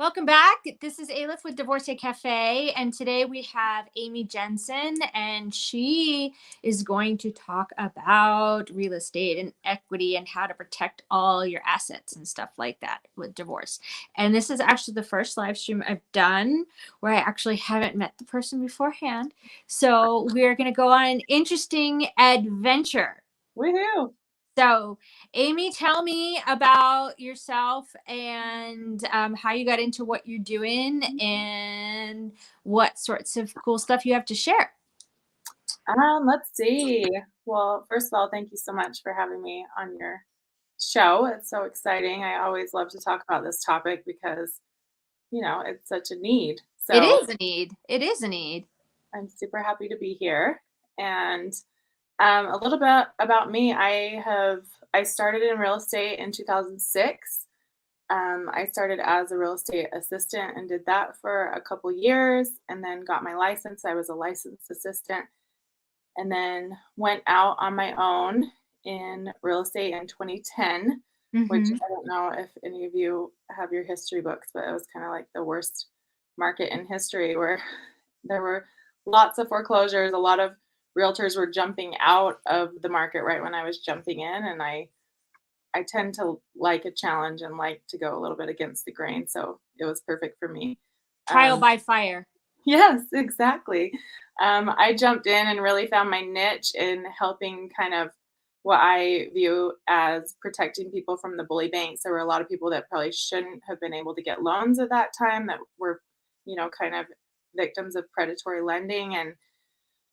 Welcome back. This is Aleph with Divorcee Cafe, and today we have Amie Jensen, and she is going to talk about real estate and equity and how to protect all your assets and stuff like that with divorce. And this is actually the first live stream I've done where I actually haven't met the person beforehand. So we're going to go on an interesting adventure. Woohoo! So, Amie, tell me about yourself and how you got into what you're doing and what sorts of cool stuff you have to share. Let's see. Well, first of all, thank you so much for having me on your show. It's so exciting. I always love to talk about this topic because, it's such a need. It So is a need. It is a need. I'm super happy to be here. And a little bit about me. I started in real estate in 2006. I started as a real estate assistant and did that for a couple years, and then got my license. I was a licensed assistant and then went out on my own in real estate in 2010, which Mm-hmm. I don't know if any of you have your history books, but it was kind of like the worst market in history where there were lots of foreclosures. A lot of realtors were jumping out of the market right when I was jumping in, and I tend to like a challenge and like to go a little bit against the grain, so it was perfect for me. Trial Um, by fire. Yes, exactly. I jumped in and really found my niche in helping kind of what I view as protecting people from the bully banks. There were a lot of people that probably shouldn't have been able to get loans at that time that were, kind of victims of predatory lending. And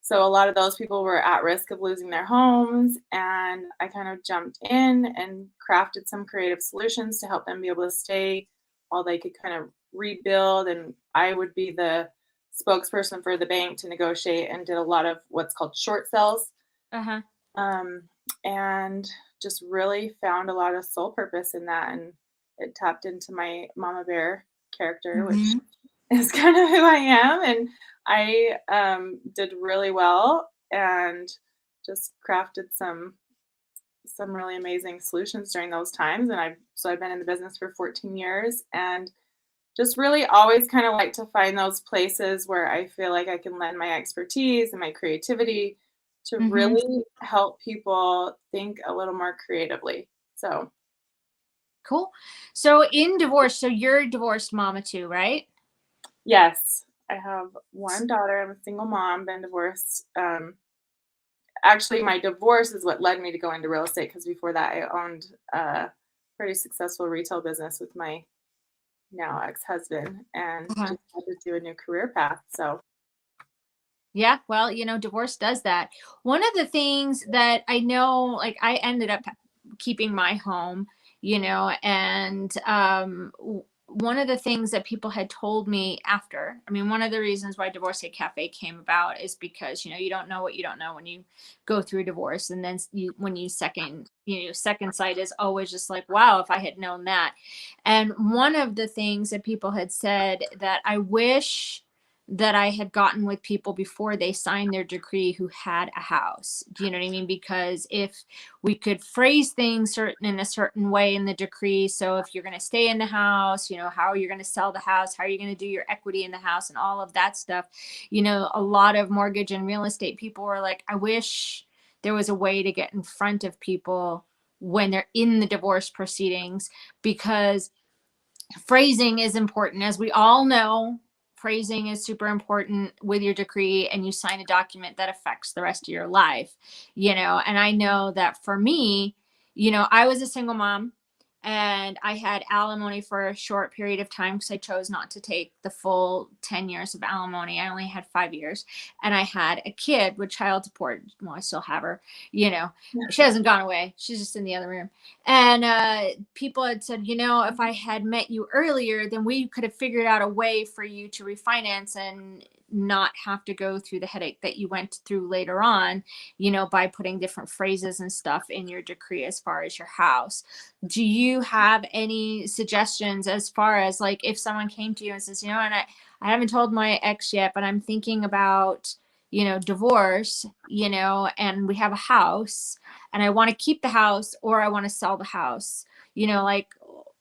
so a lot of those people were at risk of losing their homes. And I kind of jumped in and crafted some creative solutions to help them be able to stay while they could kind of rebuild. And I would be the spokesperson for the bank to negotiate and did a lot of what's called short sales, Uh-huh. um, and just really found a lot of soul purpose in that. And it tapped into my mama bear character, which Mm-hmm. is kind of who I am. And I did really well and just crafted some really amazing solutions during those times. And I've been in the business for 14 years and just really always kind of like to find those places where I feel like I can lend my expertise and my creativity to Mm-hmm. really help people think a little more creatively. So, Cool. So in divorce, so you're a divorced mama too, right? yes, I have one daughter. I'm a single mom, been divorced. Actually, my divorce is what led me to go into real estate because before that, I owned a pretty successful retail business with my now ex-husband and Uh-huh. just had to do a new career path. So, Yeah, well, divorce does that. One of the things that I know, like I ended up keeping my home, and one of the things that people had told me after, I mean, one of the reasons why Divorcee Cafe came about is because, you don't know what you don't know when you go through divorce. And then when you second sight is always just like, wow, if I had known that. And one of the things that people had said that I wish that I had gotten with people before they signed their decree who had a house. Do you know what I mean? Because if we could phrase things in a certain way in the decree, so if you're going to stay in the house, how are you going to sell the house? How are you going to do your equity in the house and all of that stuff? A lot of mortgage and real estate people were like, I wish there was a way to get in front of people when they're in the divorce proceedings, because phrasing is important. As we all know, phrasing is super important with your decree, and you sign a document that affects the rest of your life, and I know that for me, I was a single mom and I had alimony for a short period of time because I chose not to take the full 10 years of alimony. I only had 5 years, and I had a kid with child support. Well, I still have her, she hasn't gone away, she's just in the other room. And people had said, if I had met you earlier, then we could have figured out a way for you to refinance and not have to go through the headache that you went through later on, by putting different phrases and stuff in your decree as far as your house. Do you have any suggestions as far as like if someone came to you and says, and I haven't told my ex yet, but I'm thinking about, divorce, and we have a house and I want to keep the house or I want to sell the house, like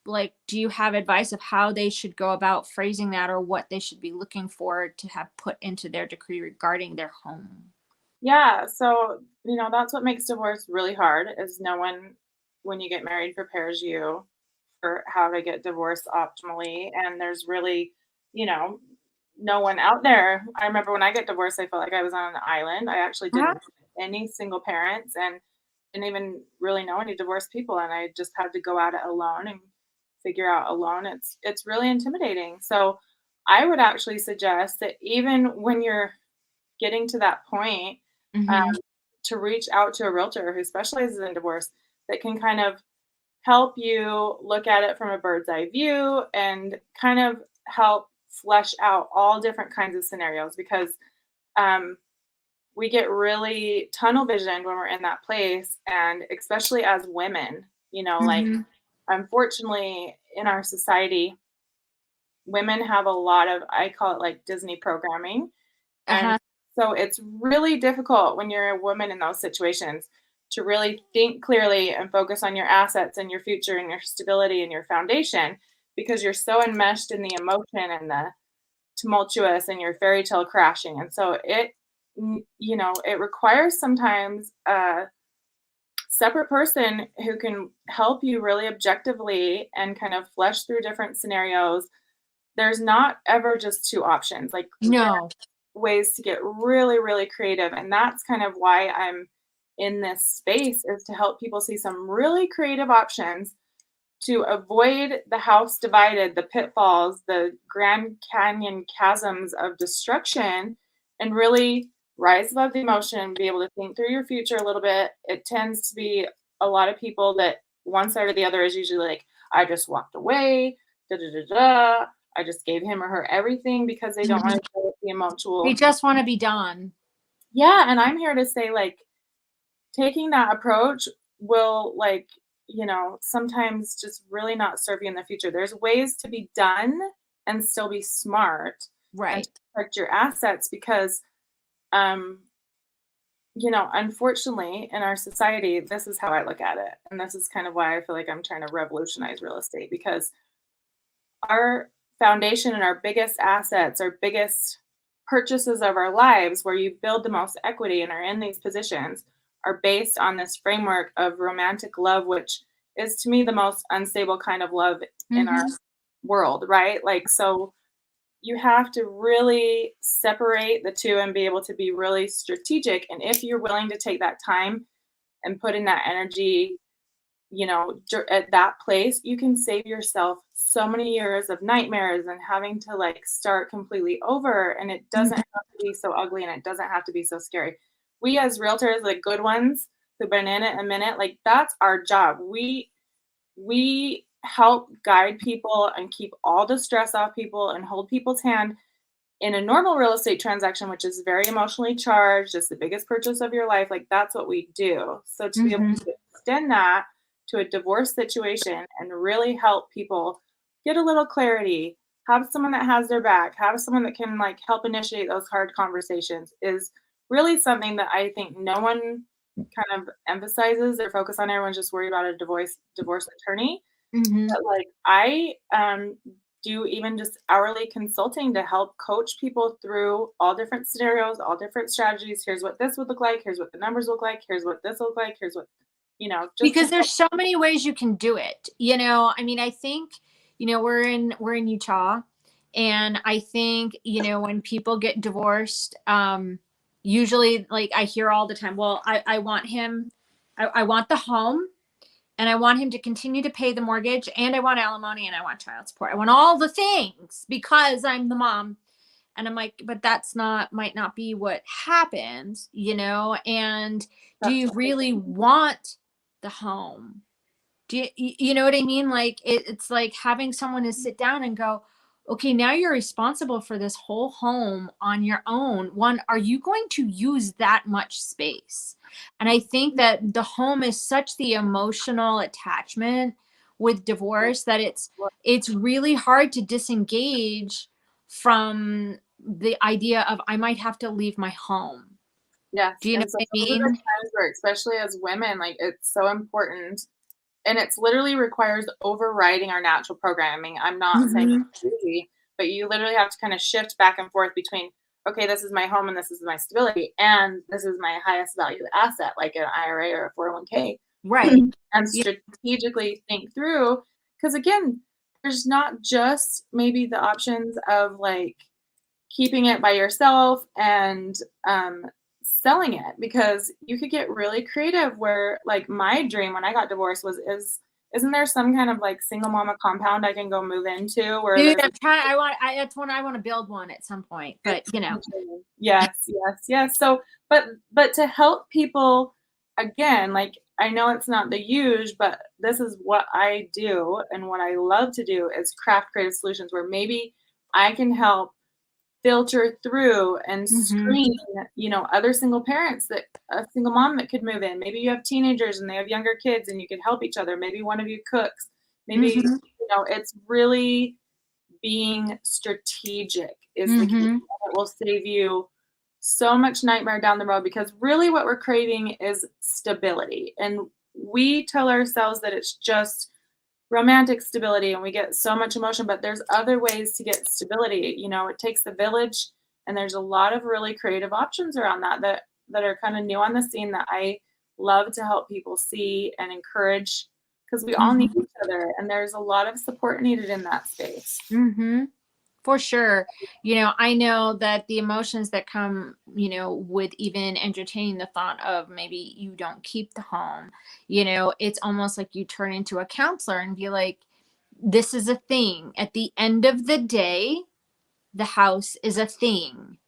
like, do you have advice of how they should go about phrasing that, or what they should be looking for to have put into their decree regarding their home? Yeah, so, that's what makes divorce really hard is no one, when you get married, prepares you for how to get divorced optimally, and there's really, you know, no one out there. I remember when I got divorced, I felt like I was on an island. I actually didn't Uh-huh. know any single parents and didn't even really know any divorced people, and I just had to go at it alone and figure out alone. It's really intimidating. So, I would actually suggest that even when you're getting to that point, Mhm. um, to reach out to a realtor who specializes in divorce that can kind of help you look at it from a bird's eye view and kind of help flesh out all different kinds of scenarios because um, we get really tunnel visioned when we're in that place. And especially as women, like Mhm. unfortunately in our society, women have a lot of, I call it like Disney programming. And Uh-huh. so it's really difficult when you're a woman in those situations to really think clearly and focus on your assets and your future and your stability and your foundation because you're so enmeshed in the emotion and the tumultuous and your fairy tale crashing. And so it requires sometimes a separate person who can help you really objectively and kind of flesh through different scenarios. There's not ever just two options. Like No. ways to get really, really creative. And that's kind of why I'm in this space is to help people see some really creative options to avoid the house divided, the pitfalls, the Grand Canyon chasms of destruction, and really rise above the emotion, be able to think through your future a little bit. It tends to be a lot of people that one side or the other is usually like, I just walked away, da da da da. I just gave him or her everything because they don't want Mhm. to deal with the They emotional. just wanna be done. Yeah, and I'm here to say, like, taking that approach will, like, sometimes just really not serve you in the future. There's ways to be done and still be smart and to Right. protect your assets because, um, unfortunately, in our society, this is how I look at it. And this is kind of why I feel like I'm trying to revolutionize real estate because our foundation and our biggest assets, our biggest purchases of our lives, where you build the most equity and are in these positions, are based on this framework of romantic love, which is to me the most unstable kind of love in our Mhm. world, right? Like, so you have to really separate the two and be able to be really strategic. And if you're willing to take that time and put in that energy at that place, you can save yourself so many years of nightmares and having to like start completely over. And it doesn't Mhm. have to be so ugly and it doesn't have to be so scary. We as realtors, like good ones who've been in it a minute, like that's our job. We help guide people and keep all the stress off people and hold people's hand in a normal real estate transaction, which is very emotionally charged, it's the biggest purchase of your life, like that's what we do. So to be able Mhm. to extend that to a divorce situation and really help people get a little clarity, have someone that has their back, have someone that can like help initiate those hard conversations is really something that I think no one kind of emphasizes or focus on. Everyone's just worried about a divorce attorney. Mhm. But, like, I, do even just hourly consulting to help coach people through all different scenarios, all different strategies. Here's what this would look like. Here's what the numbers look like. Here's what this look like. Here's what, just to Because there's so many ways you can do it. I mean, I think, we're in Utah, and I think, when people get divorced, usually, like, I hear all the time, well, I want him, I want the home, and I want him to continue to pay the mortgage, and I want alimony, and I want child support. I want all the things because I'm the mom. And I'm like, but might not be what happens. And do that's you what really want the home? Do you know what I mean? Like, it's like having someone to sit down and go, okay, now you're responsible for this whole home on your own. One, are you going to use that much space? And I think that the home is such the emotional attachment with divorce that it's really hard to disengage from the idea of, I might have to leave my home. yes, Do you know and so what I those are the mean? times where, especially as women, like, it's so important. and it's literally requires overriding our natural programming. I'm not saying Mhm. it's easy, but you literally have to kind of shift back and forth between, okay, this is my home and this is my stability, and this is my highest value asset, like an IRA or a 401k, Right. and Yeah. strategically think through. Because again, there's not just maybe the options of like keeping it by yourself and selling it, because you could get really creative where like my dream when I got divorced was is isn't there some kind of like single mama compound I can go move into where Dude, there's a that's one I want to build one at some point, but it's you know. my dream. Yes, yes, yes. So but to help people again, like I know it's not the huge, but this is what I do and what I love to do is craft creative solutions where maybe I can help filter through and Mhm. screen, other single parents that a single mom that could move in. Maybe you have teenagers and they have younger kids and you could help each other. Maybe one of you cooks. Maybe, Mhm. it's really being strategic is the key. Mhm. It will save you so much nightmare down the road because really what we're craving is stability. And we tell ourselves that it's just romantic stability and we get so much emotion, but there's other ways to get stability. It takes a village, and there's a lot of really creative options around that are kind of new on the scene that I love to help people see and encourage, because we all need Mhm. each other and there's a lot of support needed in that space. Mhm. For sure. I know that the emotions that come, with even entertaining the thought of maybe you don't keep the home, it's almost like you turn into a counselor and be like, this is a thing. At the end of the day, the house is a thing.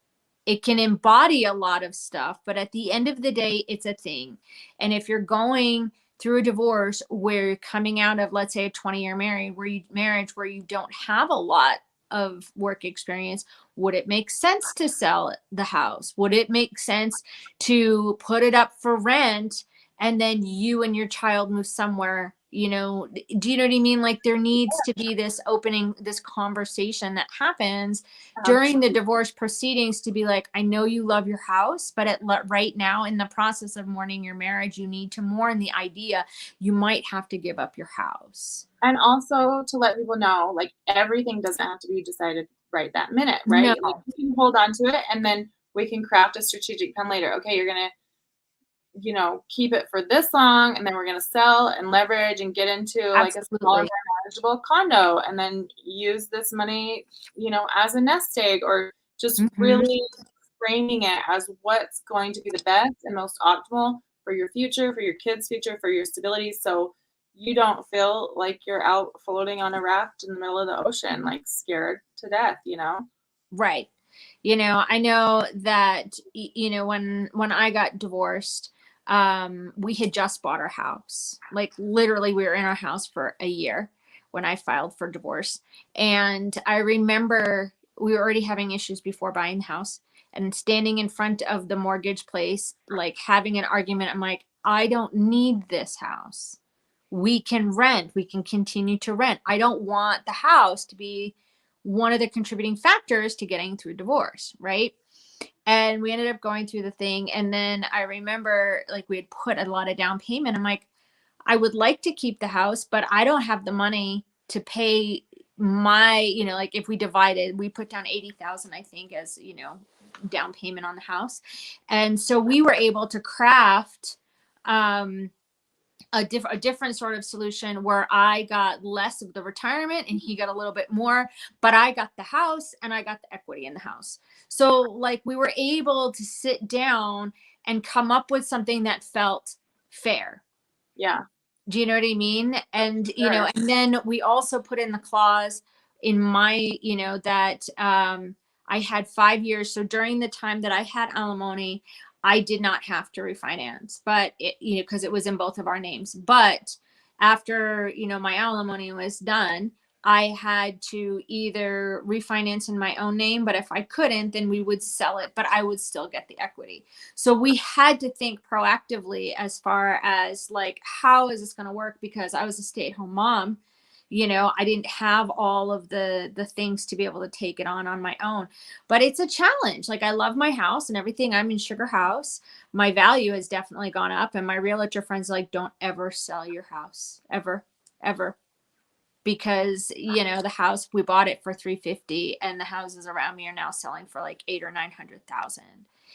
It can embody a lot of stuff, but at the end of the day, it's a thing. And if you're going through a divorce where you're coming out of, let's say, a 20-year marriage where you don't have a lot of work experience, would it make sense to sell the house? Would it make sense to put it up for rent and then you and your child move somewhere? Do you know what I mean? Like there needs to be this opening, this conversation that happens during the Absolutely. divorce proceedings to be like, I know you love your house, but right now in the process of mourning your marriage, you need to mourn the idea you might have to give up your house. And also to let people know, like everything doesn't have to be decided right that minute, No, right? Like you can hold on to it and then we can craft a strategic plan later. Okay, you're gonna keep it for this long, and then we're gonna sell and leverage and get into like a smaller, absolutely. more manageable condo, and then use this money, as a nest egg, or just Hmm. really framing it as what's going to be the best and most optimal for your future, for your kids' future, for your stability. So you don't feel like you're out floating on a raft in the middle of the ocean, like scared to death. Right. I know that when I got divorced, we had just bought our house. Like literally we were in our house for a year when I filed for divorce. And I remember we were already having issues before buying the house and standing in front of the mortgage place, like having an argument. I'm like, I don't need this house. We can rent. We can continue to rent. I don't want the house to be one of the contributing factors to getting through divorce, right? And we ended up going through the thing. And then I remember like we had put a lot of down payment. I'm like, I would like to keep the house, but I don't have the money to pay like if we divided, we put down 80,000, I think, as, down payment on the house. And so we were able to craft um a different sort of solution where I got less of the retirement and he got a little bit more, but I got the house and I got the equity in the house. So like we were able to sit down and come up with something that felt fair. Yeah, Do you know what I mean? And sure. and then we also put in the clause in my, that I had 5 years. So during the time that I had alimony, I did not have to refinance, but because it was in both of our names. But after, my alimony was done, I had to either refinance in my own name, but if I couldn't, then we would sell it, but I would still get the equity. So we had to think proactively as far as like, how is this going to work? Because I was a stay-at-home mom, I didn't have all of the things to be able to take it on my own. But it's a challenge. Like, I love my house and everything. I'm in Sugar House. My value has definitely gone up, and my realtor friends are like, don't ever sell your house, ever, ever, because the house, we bought it for 350, and the houses around me are now selling for like 8 or 900,000.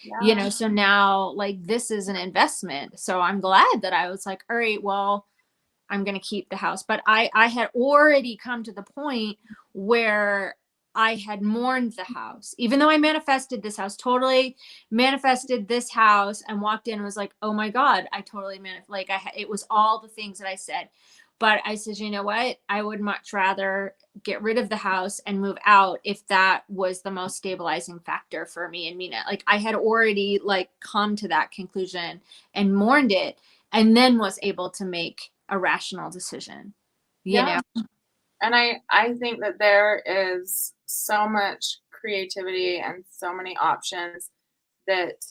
Yeah. So now, like, this is an investment, so I'm glad that I was like, all right, well, I'm going to keep the house. But I had already come to the point where I had mourned the house, even though I manifested this house, totally manifested this house, and walked in and was like, oh my God, I totally like, it was all the things that I said. But I said, you know what? I would much rather get rid of the house and move out if that was the most stabilizing factor for me and Mina. Like, I had already like come to that conclusion and mourned it, and then was able to make a rational decision, you Yeah. know? And I think that there is so much creativity and so many options that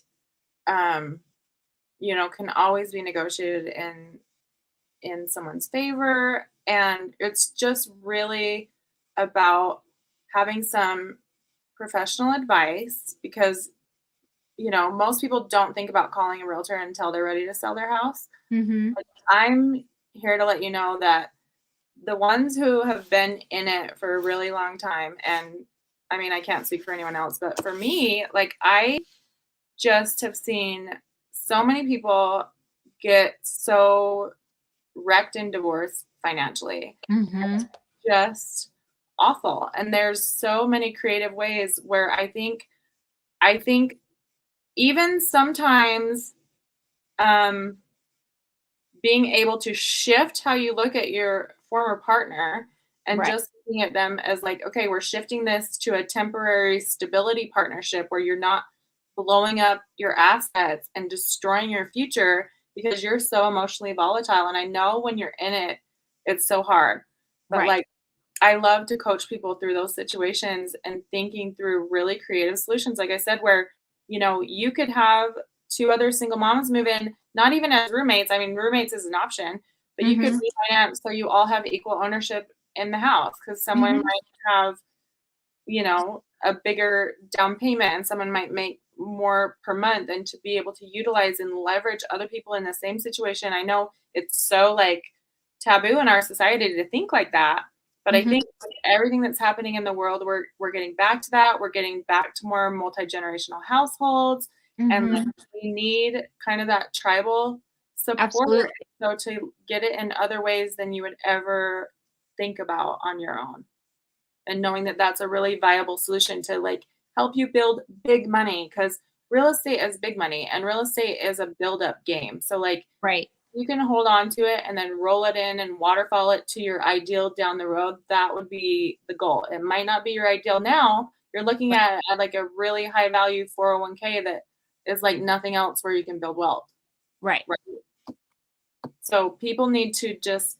um can always be negotiated in someone's favor, and it's just really about having some professional advice because most people don't think about calling a realtor until they're ready to sell their house. Mhm. But I'm here to let you know that the ones who have been in it for a really long time, and I mean, I can't speak for anyone else, but for me, like, I just have seen so many people get so wrecked in divorce financially. It's Mhm. just awful. And there's so many creative ways where I think even sometimes um being able to shift how you look at your former partner and Right. just looking at them as like, okay, we're shifting this to a temporary stability partnership where you're not blowing up your assets and destroying your future because you're so emotionally volatile. And I know when you're in it, it's so hard. But Right. like, I love to coach people through those situations and thinking through really creative solutions. Like I said, where, you could have two other single moms move in, not even as roommates. I mean, roommates is an option, but you could Mhm. refinance so you all have equal ownership in the house because someone Mhm. might have, a bigger down payment and someone might make more per month, and to be able to utilize and leverage other people in the same situation. I know it's so like taboo in our society to think like that, but I Mhm. think with everything that's happening in the world, we're getting back to that. We're getting back to more multi-generational households, and like, Mhm. we need kind of that tribal support, Absolutely. so to get it in other ways than you would ever think about on your own, and knowing that that's a really viable solution to like help you build big money, because real estate is big money and real estate is a build up game. So like, Right. you can hold on to it and then roll it in and waterfall it to your ideal down the road. That would be the goal. It might not be your ideal now. You're looking at like a really high value 401k that is like nothing else where you can build wealth. Right. Right. So people need to just,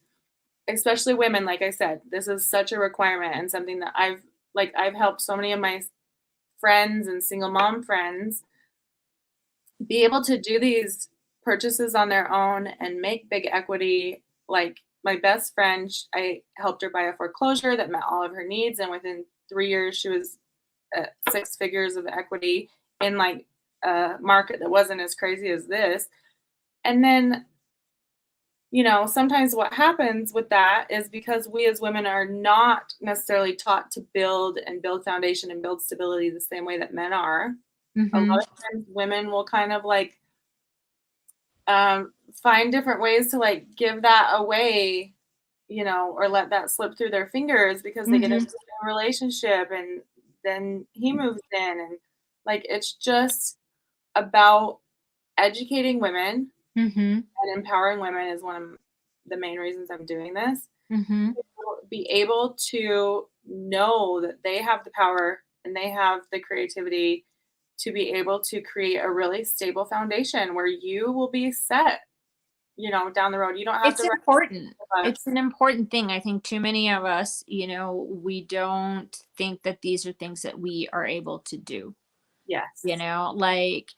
especially women, like I said, this is such a requirement and something that I've helped so many of my friends and single mom friends be able to do these purchases on their own and make big equity. Like, my best friend, I helped her buy a foreclosure that met all of her needs, and within 3 years, she was at six figures of equity in like a market that wasn't as crazy as this. And then, sometimes what happens with that is because we as women are not necessarily taught to build and build foundation and build stability the same way that men are. A lot Mhm. of times women will kind of like find different ways to like give that away, or let that slip through their fingers because they get into Mhm. a relationship and then he moves in, and like, it's just about educating women Mhm. and empowering women is one of the main reasons I'm doing this. Mhm. Be able to know that they have the power and they have the creativity to be able to create a really stable foundation where you will be set, down the road. You don't have It's to write important. It's books. an important thing. I think too many of us, we don't think that these are things that we are able to do. Yes. Like,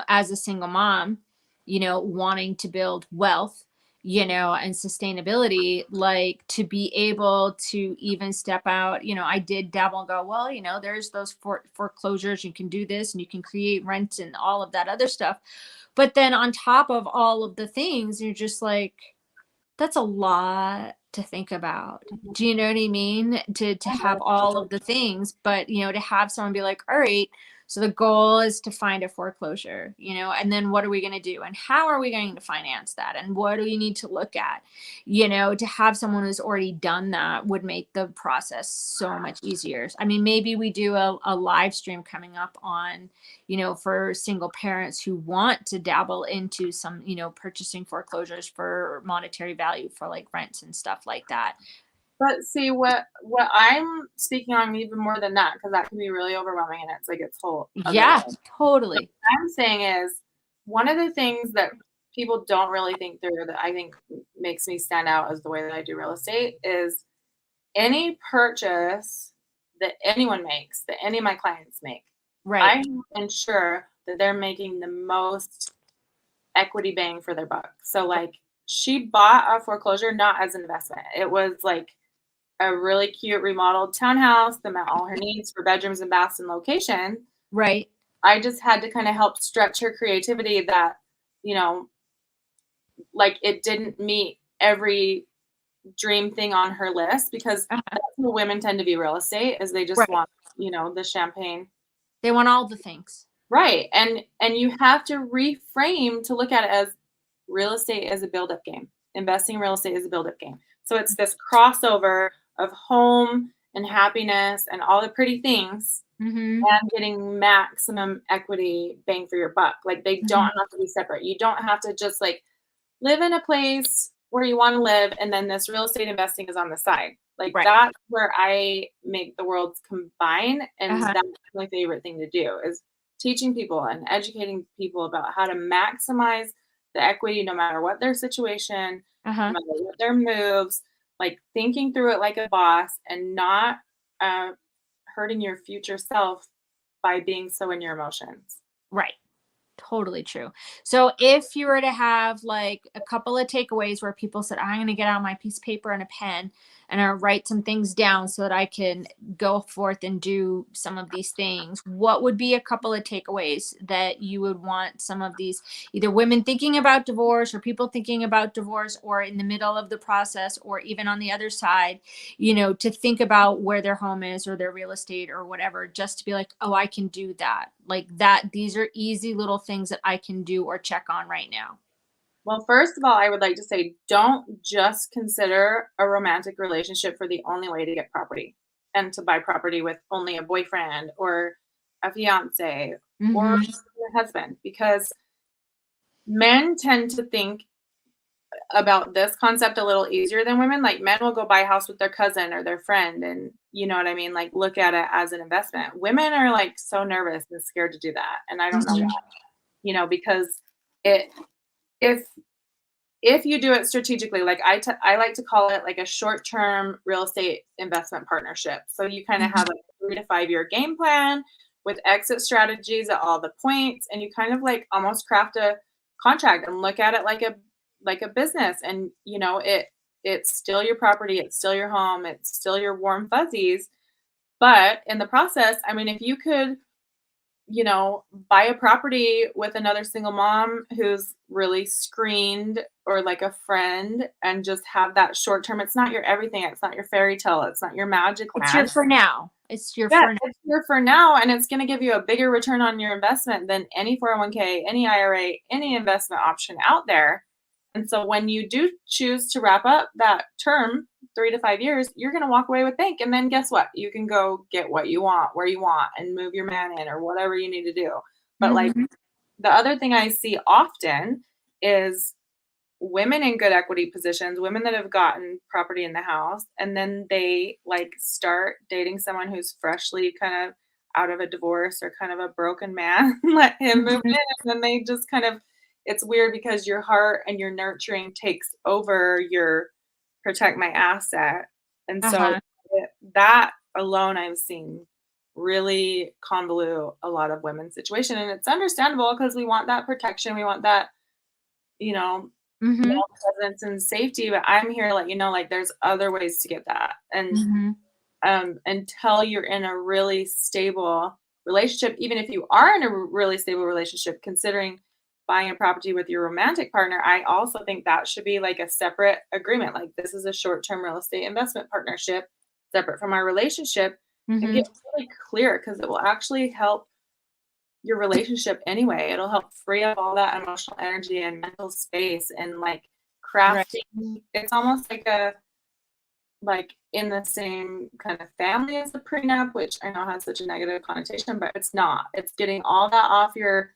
as a single mom, wanting to build wealth and sustainability, like to be able to even step out. I did dabble and go, well, there's those foreclosures, you can do this and you can create rent and all of that other stuff. But then on top of all of the things, you're just like, that's a lot to think about. Mhm. Do you know what I mean? To have all of the things, but to have someone be like, all right, so the goal is to find a foreclosure, and then what are we going to do? And how are we going to finance that? And what do we need to look at? To have someone who's already done that would make the process so much easier. I mean, maybe we do a live stream coming up on for single parents who want to dabble into some, purchasing foreclosures for monetary value for like rents and stuff like that. But see, what I'm speaking on even more than that, because that can be really overwhelming and it's like its whole other Yeah, thing. What totally. I'm saying is one of the things that people don't really think through that I think makes me stand out as the way that I do real estate is any purchase that anyone makes, that any of my clients make, Right. I ensure that they're making the most equity bang for their buck. So, like, she bought a foreclosure not as an investment. It was like a really cute remodeled townhouse that met all her needs for bedrooms and baths and location. Right. I just had to kind of help stretch her creativity that, you know, like it didn't meet every dream thing on her list because Uh-huh. that's what women tend to be real estate is they just Right. want, the champagne. They want all the things. Right. And you have to reframe to look at it as real estate is a build-up game. Investing in real estate is a build-up game. So it's this crossover of home and happiness and all the pretty things Mm-hmm. and getting maximum equity bang for your buck. Like they don't Mm-hmm. have to be separate. You don't have to just like live in a place where you want to live and then this real estate investing is on the side. Like Right. that's where I make the worlds combine and Uh-huh. that's my favorite thing to do is teaching people and educating people about how to maximize the equity no matter what their situation, no Uh-huh. matter what their moves, like thinking through it like a boss and not uh, hurting your future self by being so in your emotions. Right. Totally true. So if you were to have like a couple of takeaways where people said, I'm going to get out my piece of paper and a pen and I write some things down so that I can go forth and do some of these things, what would be a couple of takeaways that you would want some of these either women thinking about divorce or people thinking about divorce or in the middle of the process or even on the other side, to think about where their home is or their real estate or whatever, just to be like, oh, I can do that. Like that, these are easy little things that I can do or check on right now. Well, first of all, I would like to say don't just consider a romantic relationship for the only way to get property and to buy property with only a boyfriend or a fiance or Mm-hmm. a husband because men tend to think about this concept a little easier than women. Like men will go buy a house with their cousin or their friend and you know what I mean? Like look at it as an investment. Women are like so nervous and scared to do that. And I don't know why, Mm-hmm. because it if if you do it strategically, like I like to call it like a short-term real estate investment partnership. So you kind of have Mm-hmm. a 3 to 5 year game plan with exit strategies at all the points, and you kind of like almost craft a contract and look at it like a business. And it's still your property, it's still your home, it's still your warm fuzzies. But in the process, I mean, if you could buy a property with another single mom who's really screened or like a friend and just have that short term. It's not your everything. It's not your fairy tale. It's not your magic It's your land. for now. It's your Yeah, for now. it's here for now and it's going to give you a bigger return on your investment than any 401k, any IRA, any investment option out there. And so when you do choose to wrap up that term, 3 to 5 years, you're going to walk away with bank. And then guess what? You can go get what you want, where you want, and move your man in or whatever you need to do. But like Mm-hmm. the other thing I see often is women in good equity positions, women that have gotten property in the house, and then they like start dating someone who's freshly kind of out of a divorce or kind of a broken man, let him move Mm-hmm. in, and then they just kind of it's weird because your heart and your nurturing takes over your protect my asset. And so Uh-huh. that alone I've seen really convolute a lot of women's situation. And it's understandable because we want that protection. We want that, you know, Mhm. presence and safety, but I'm here to let you know, like, there's other ways to get that, and Mhm. until you're in a really stable relationship, even if you are in a really stable relationship, considering buying a property with your romantic partner, I also think that should be like a separate agreement. Like, this is a short term real estate investment partnership separate from our relationship, and get Mhm. really clear because it will actually help your relationship anyway. It'll help free up all that emotional energy and mental space and like Right. crafting. It's almost like in the same kind of family as the prenup, which I know has such a negative connotation, but it's not. It's getting all that off your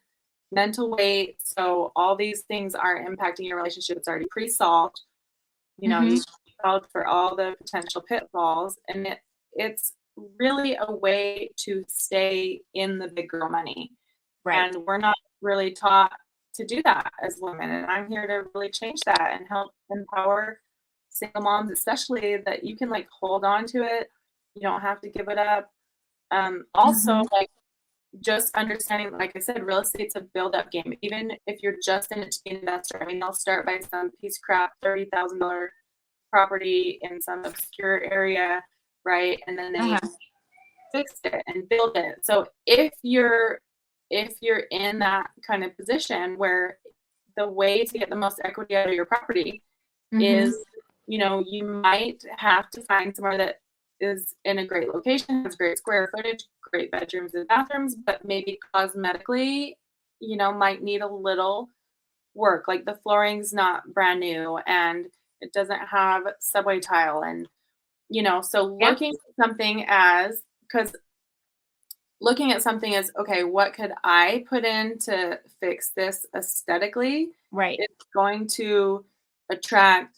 mental weight. So all these things aren't impacting your relationship. It's already pre-solved. Mhm. You solved for all the potential pitfalls, and it's really a way to stay in the big girl money. Right. And we're not really taught to do that as women. And I'm here to really change that and help empower single moms, especially that you can like hold on to it. You don't have to give it up. Also, Mhm. like just understanding, like I said, real estate's a build up game. Even if you're just in it to be an investor, I mean, they'll start by some piece of crap, $30,000 property in some obscure area, right? And then they Uh-huh. fix it and build it. So if you're in that kind of position where the way to get the most equity out of your property Mhm. is, you might have to find somewhere that is in a great location, has great square footage, great bedrooms and bathrooms, but maybe cosmetically, might need a little work. Like the flooring's not brand new and it doesn't have subway tile and so Yep. looking at something as, okay, what could I put in to fix this aesthetically? Right. It's going to attract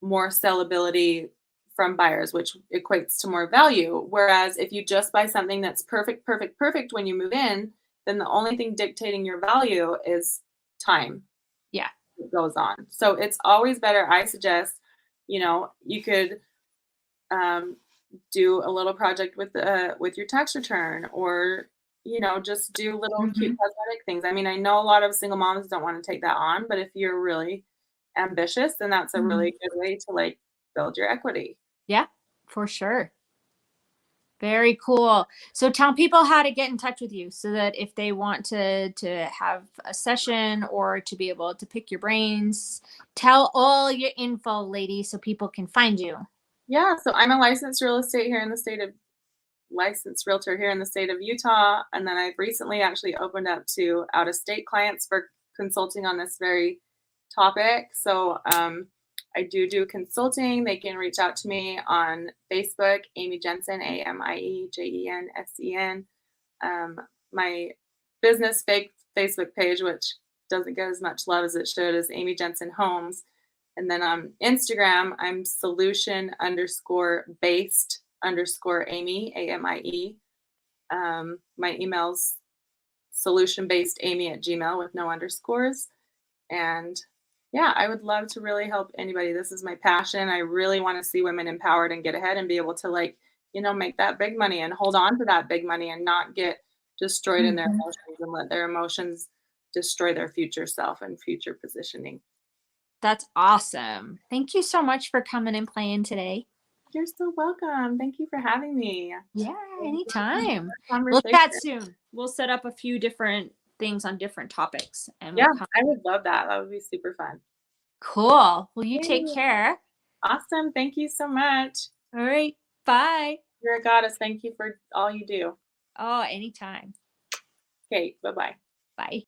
more sellability from buyers, which equates to more value. Whereas if you just buy something that's perfect, perfect, perfect when you move in, then the only thing dictating your value is time Yeah. that goes on. So it's always better, I suggest, you could um, do a little project with your tax return or just do little cute Mhm. cosmetic things. I mean, I know a lot of single moms don't want to take that on, but if you're really ambitious, then that's a Mhm. really good way to like build your equity. Yeah, for sure. Very cool. So tell people how to get in touch with you so that if they want to have a session or to be able to pick your brains, tell all your info, lady, so people can find you. Yeah, so I'm a licensed realtor here in the state of Utah, and then I've recently actually opened up to out of state clients for consulting on this very topic. So I do consulting. They can reach out to me on Facebook, Amie Jensen, AMIEJENSEN. My business fake Facebook page, which doesn't get as much love as it should, is Amie Jensen Homes. And then on Instagram, I'm solution underscore based underscore Amie, AMIE. My email's solution based Amie at Gmail with no underscores. And yeah, I would love to really help anybody. This is my passion. I really want to see women empowered and get ahead and be able to like, make that big money and hold on to that big money and not get destroyed in their Mhm. emotions and let their emotions destroy their future self and future positioning. That's awesome. Thank you so much for coming and playing today. You're so welcome. Thank you for having me. It Yeah, was anytime. a We'll chat conversation. soon. We'll set up a few different things on different topics and we'll Yeah, come. I would love that. That would be super fun. Cool. Well, you take Yay. care. Awesome. Thank you so much. All right. Bye. You're a goddess. Thank you for all you do. Oh, anytime. Okay, bye bye. Bye.